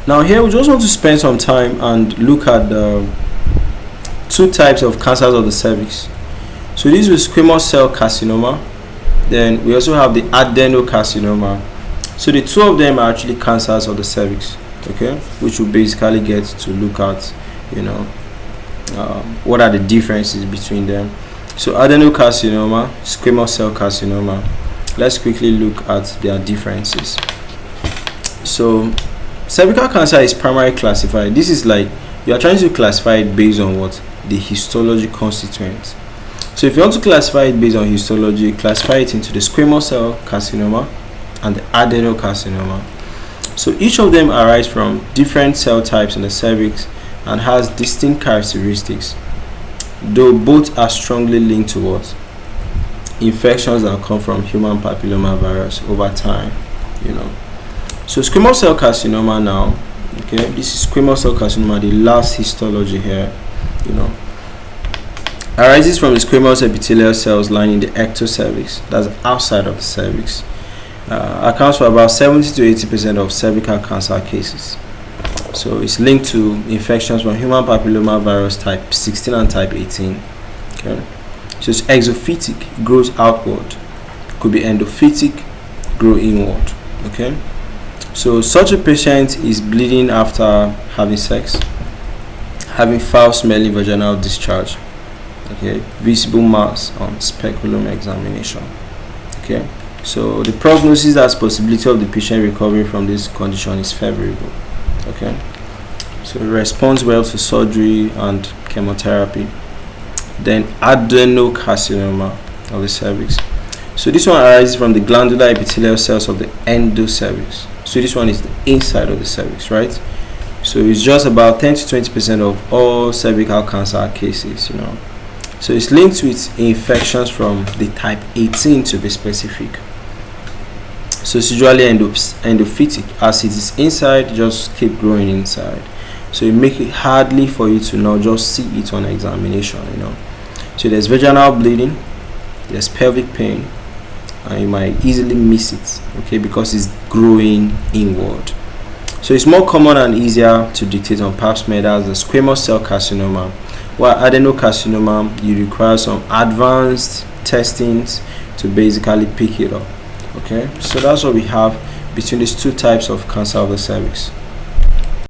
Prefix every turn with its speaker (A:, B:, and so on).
A: Now here we just want to spend some time and look at the two types of cancers of the cervix. So this is squamous cell carcinoma. Then we also have the adenocarcinoma. So the two of them are actually cancers of the cervix, okay, which will basically get to look at, what are the differences between them. So adenocarcinoma, squamous cell carcinoma. Let's quickly look at their differences. So cervical cancer is primarily classified. This is like you are trying to classify it based on what? The histology constituents. So if you want to classify it based on histology, classify it into the squamous cell carcinoma and the adenocarcinoma. So each of them arise from different cell types in the cervix and has distinct characteristics, though both are strongly linked to what? Infections that come from human papilloma virus over time, So squamous cell carcinoma now, okay, this is squamous cell carcinoma, the last histology here, arises from the squamous epithelial cells lining the ectocervix, that's outside of the cervix. Accounts for about 70 to 80% of cervical cancer cases. So it's linked to infections from human papilloma virus type 16 and type 18. Okay, so it's exophytic, grows outward. Could be endophytic, grow inward. Okay, so such a patient is bleeding after having sex, having foul-smelling vaginal discharge. Okay, visible mass on speculum examination. Okay, so the prognosis as possibility of the patient recovering from this condition is favorable. Okay, so it responds well to surgery and chemotherapy. Then adenocarcinoma of the cervix. So this one arises from the glandular epithelial cells of the endocervix. So this one is the inside of the cervix, right? So it's just about 10 to 20% of all cervical cancer cases, So it's linked with infections from the type 18 to be specific. So it's usually endophytic. As it is inside, just keep growing inside. So it makes it hardly for you to now just see it on examination, So there's vaginal bleeding, there's pelvic pain, and you might easily miss it, okay, because it's growing inward. So it's more common and easier to detect on pap smear as the squamous cell carcinoma, while adenocarcinoma, you require some advanced testings to basically pick it up. Okay, so that's what we have between these two types of cancer of the cervix.